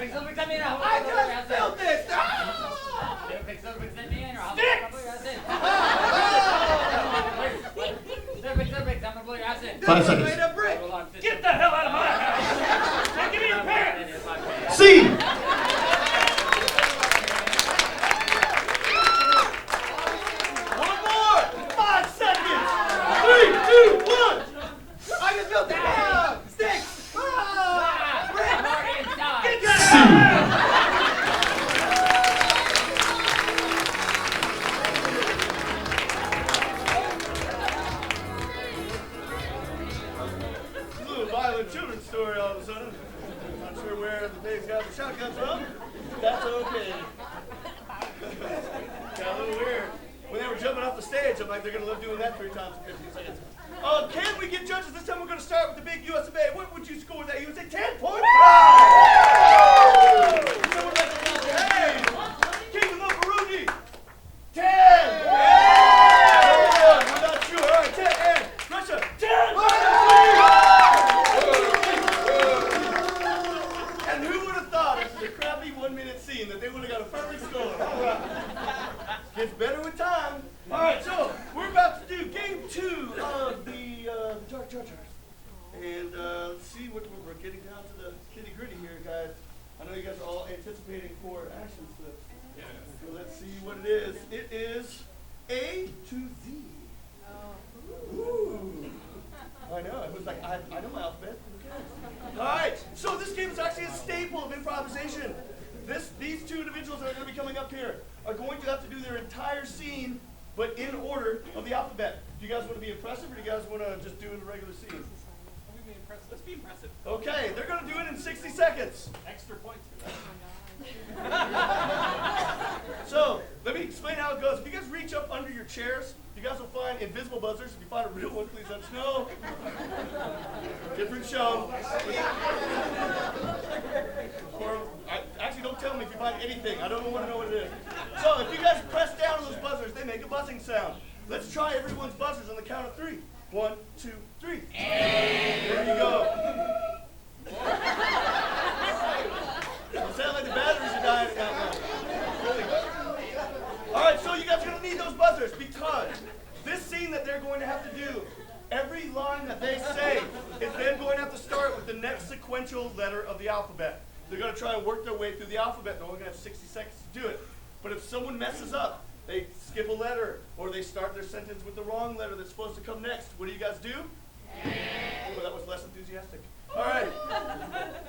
I just built this! Sticks! 5 seconds. Get the hell out of my house! Now give me your pants! C! One more! 5 seconds! 3, 2, 1! I just built this! Sticks! Get that! A little violent children's story all of a sudden. Not sure where the pigs got the shotguns from. That's okay. Got a little weird. When they were jumping off the stage, I'm like, they're going to love doing that 3 times in 15 seconds. Can we get judges? This time we're going to start with the big US of A. What would you score that? You would say 10.5! Someone like to say, hey! Kingdom of Burundi! 10! Yeah! We're not sure. All right, 10. And Russia, 10! And who would have thought after the crappy 1-minute scene that they would have got a perfect score? Gets better with time. All right, so we're about to do game 2 of the Dark Jar Jars. And let's see what we're getting down to the kitty gritty here, guys. I know you guys are all anticipating for action slips. Yeah. So let's see what it is. It is A to Z. Ooh. I know. It was like, I know my alphabet. All right. So this game is actually a staple of improvisation. These 2 individuals that are going to be coming up here are going to have to do their entire scene, but in order of the alphabet. Do you guys want to be impressive, or do you guys want to just do a regular scene? Let's be impressive. Okay, they're going to do it in 60 seconds. Extra points for that. So, let me explain how it goes. If you guys reach up under your chairs, you guys will find invisible buzzers. If you find a real one, please let us know. Different show. Or, actually, don't tell me if you find anything. I don't want to know what it is. So, if you guys press down on those buzzers, they make a buzzing sound. Let's try everyone's buzzers on the count of 3. 1, 2, 3. There you go. You sound like the batteries are dying in that one. All right, so you guys are going to need those buzzers because this scene that they're going to have to do, every line that they say is then going to have to start with the next sequential letter of the alphabet. They're going to try and work their way through the alphabet. They're only going to have 60 seconds to do it. But if someone messes up, they skip a letter, or they start their sentence with the wrong letter that's supposed to come next, what do you guys do? Oh, that was less enthusiastic. All right.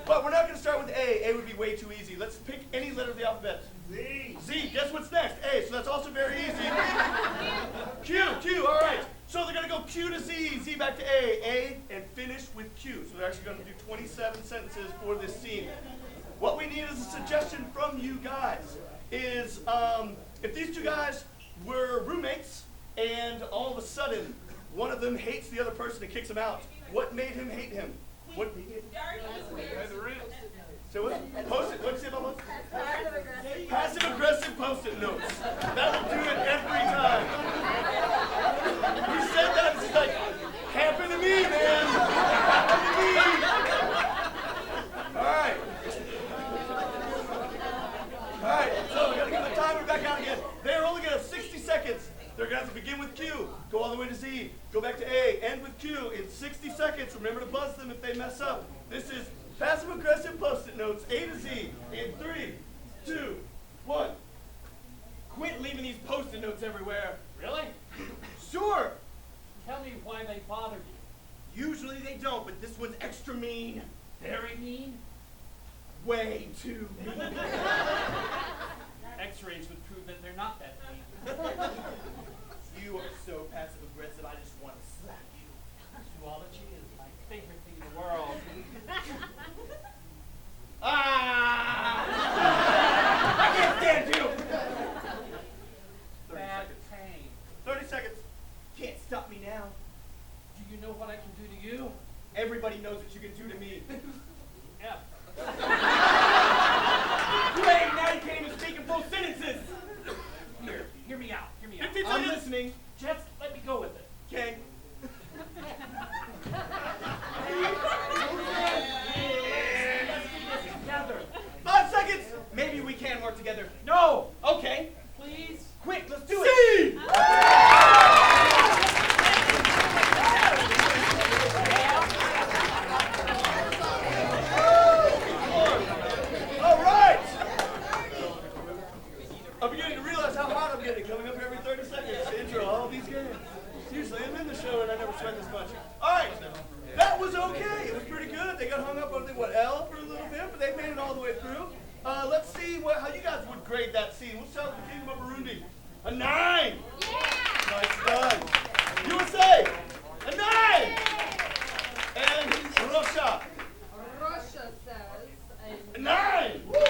But we're not going to start with A. A would be way too easy. Let's pick any letter of the alphabet. Z. Z. Guess what's next? A. So that's also very easy. Q. Q. All right. So they're going to go Q to Z, Z back to A, and finish with Q. So they're actually going to do 27 sentences for this scene. What we need is a suggestion from you guys. Is if these 2 guys were roommates and all of a sudden one of them hates the other person and kicks him out, what made him hate him? What? So what? Post-it. What'd you say about post-it? Passive-aggressive post-it notes. That'll do it every time. You said that, it's like, happen to me, man. Happen to me. All right. All right, so we're going to get the timer back out again. They're only going to have 60 seconds. They're going to have to begin with Q, go all the way to Z, go back to A, end with Q in 60 seconds. Remember to buzz them if they mess up. This is passive-aggressive post-it notes, A to Z, in 3, 2, 1. Quit leaving these post-it notes everywhere. Really? Sure. Tell me why they bothered you. Usually they don't, but this one's extra mean. Very mean? Way too mean. X-rays would prove that they're not that mean. You are so passive-aggressive, I just want to slap you. Zoology is my favorite thing in the world. Ah! I can't stand you! 30 Bad seconds. pain. 30 seconds. Can't stop me now. Do you know what I can do to you? Everybody knows what you can do to me. Yeah. Great, now you can't even speak in full sentences. Here, hear me out. Hear me out. I'm listening. Just let me go. crew. Let's see how you guys would grade that scene. We'll start with the Kingdom of Burundi. A 9. Yeah! Nice done. USA, a 9. And Russia, Russia says a 9. There's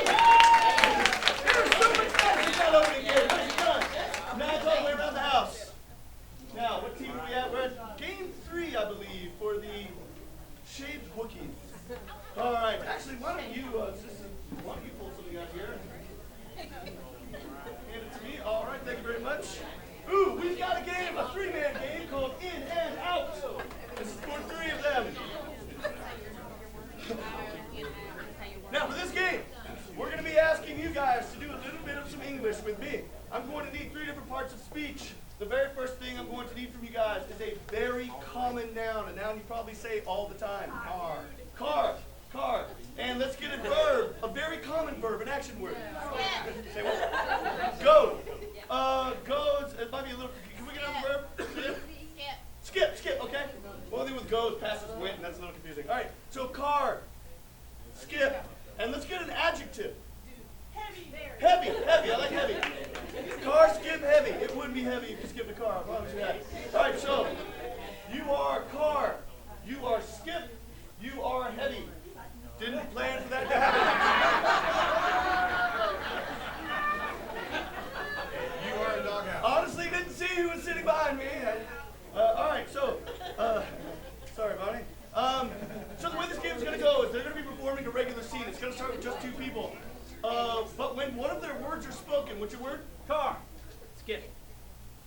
so much action in that opening game. Nicely done. 9's all the way around the house. Now, what team are we at? We're at game 3, I believe, for the Shaved Wookiees. All right. Actually, why don't you pull something out here? Hand it to me. All right. Thank you very much. Ooh, we've got a game, a 3-man game called In and Out. This is for 3 of them. Now, for this game, we're going to be asking you guys to do a little bit of some English with me. I'm going to need 3 different parts of speech. The very first thing I'm going to need from you guys is a very common noun, a noun you probably say all the time. Car. Car. Car. And let's get a verb, a very common verb, an action word. Say what? Go. Goes, it might be a little, can we get another verb? Skip, okay. One thing with goes, passes, went, and that's a little confusing. All right, so car, skip, and let's get an adjective. Heavy, I like heavy. Car, skip, heavy. It wouldn't be heavy if you skipped a car, I promise you that. All right, so you are car, you are skip, you are heavy. Didn't plan for that to happen. You are a doghouse. Honestly, didn't see who was sitting behind me. All right, so, sorry, Bonnie. So the way this game is going to go is they're going to be performing a regular scene. It's going to start with just 2 people. But when one of their words are spoken, what's your word? Car. Skip.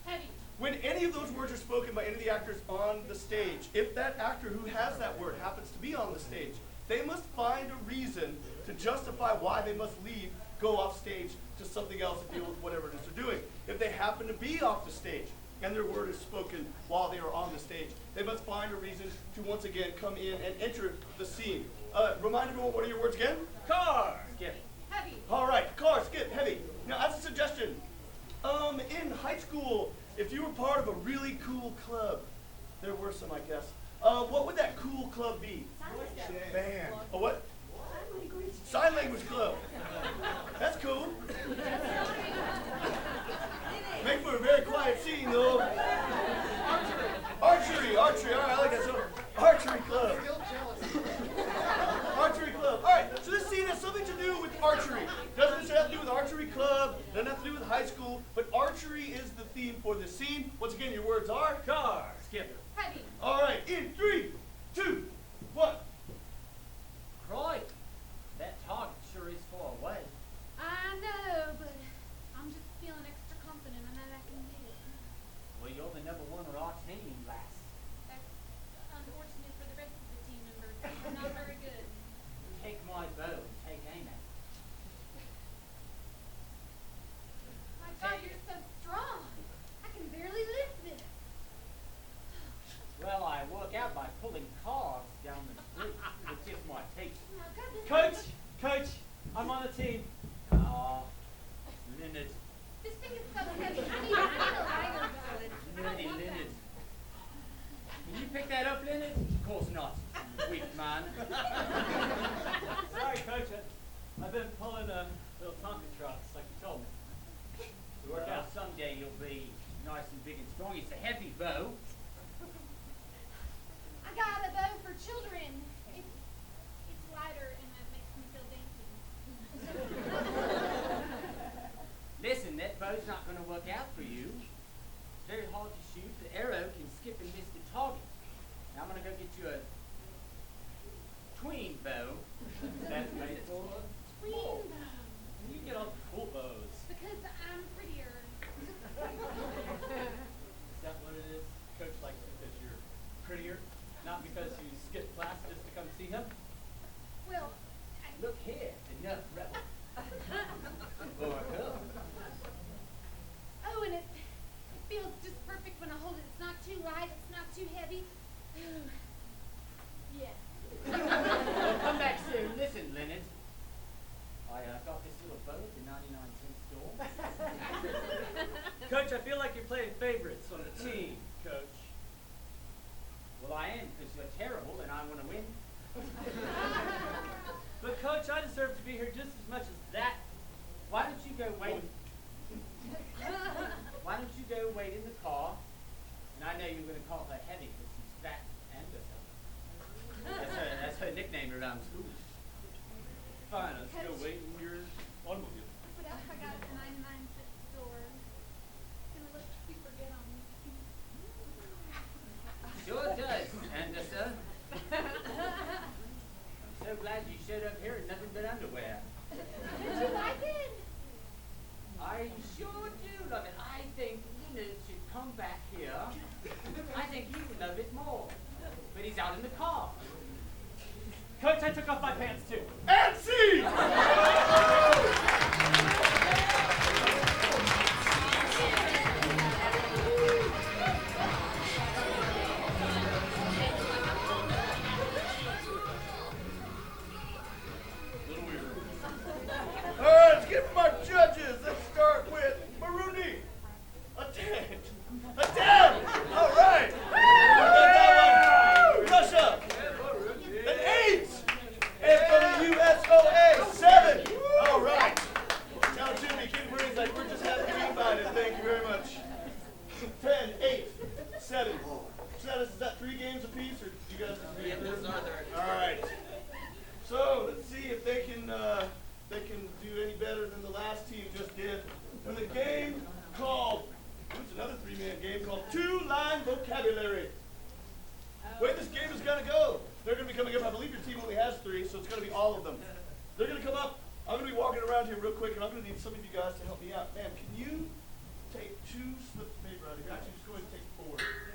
heavy. When any of those words are spoken by any of the actors on the stage, if that actor who has that word happens to be on the stage, they must find a reason to justify why they must leave, go off stage to something else and deal with whatever it is they're doing. If they happen to be off the stage and their word is spoken while they are on the stage, they must find a reason to once again come in and enter the scene. Remind everyone, what are your words again? Car. Skip. Heavy. All right, car, skip, heavy. Now, as a suggestion, in high school, if you were part of a really cool club, there were some, I guess, what would that cool club be? Band. A what? Sign language club. That's cool. Make for a very quiet scene, though. Archery. All right, I like that. So, archery club. Archery club. All right, so this scene has something to do with archery. Doesn't necessarily have to do with archery club. Doesn't have to do with high school. But archery is the theme for this scene. Once again, your words are Car. Skip. Heavy. all right. In 3, 2, 1. Croy. That target sure is far away. I know, but I'm just feeling extra confident. I know I can do it. Well, you're the #1 on our team, lass. That's unfortunate for the rest of the team members. They're not very good. Take my bow and take aim at it. My God, you're so strong. I can barely lift this. Well, I work out by pulling cars down the street. It's just my taste. Oh, God, this Coach, I'm on the team. Ah, Leonard. This thing is so heavy. I need a lighter bow. Nerdy Leonard. Can you pick that up, Leonard? Of course not. Weak man. Sorry, Coach. I've been pulling little Tonka trucks, like you told me. Well, someday you'll be nice and big and strong. It's a heavy bow. I got a bow for children. It's lighter and it makes me feel dainty. Listen, that bow's not going to work out for you. It's very hard to shoot. The arrow can skip and miss the target. Now I'm going to go get you a tween bow. That's made for Tween bow. You get all the cool bows. Because I'm prettier. Is that what it is? Coach likes it because you're prettier, not because you skipped class just to come see him? Well, Look here, enough rebel. For a girl. oh, and it feels just perfect when I hold it. It's not too light. It's not too heavy. Yeah. Well, come back soon. Listen, Leonard. I got this little bow at the 99-cent store. Coach, I feel like you're playing favorites on the team, Coach. Well, I am, because you're terrible and I want to win. But Coach, I deserve to be here just as much as that. Why don't you go wait? Why don't you go wait in the car? And I know you're going to call her heavy because she's fat and that's her nickname around school. Fine, let's go Coach. wait in your automobile. But I got a 99-cent store. It's gonna look super good on me. Sure does, Anderson. I'm so glad you showed up here in nothing but underwear. Did you like it? I sure do love it. I think Leonard should come back here. I think he would love it more. But he's out in the car. Coach, I took off my pants too. And see! All right, let's get my judges. Let's start with Marooney. A 10. A 10. All right. Russia. An 8. And for the USOA, 7. All right. Now, Jimmy, Kid Marines, like, we're just happy to be invited. Thank you very much. 10, 8, 7. Is that 3 games apiece, or do you guys agree? Yeah, this is our third. All right. So let's see if they can do any better than the last team just did. In the game called, it's another 3-man game called 2-line vocabulary. The way this game is gonna go, they're gonna be coming up. I believe your team only has 3, so it's gonna be all of them. They're gonna come up. I'm gonna be walking around here real quick, and I'm gonna need some of you guys to help me out. Ma'am, can you take 2 slips of paper out of here? Actually, just go ahead and take 4.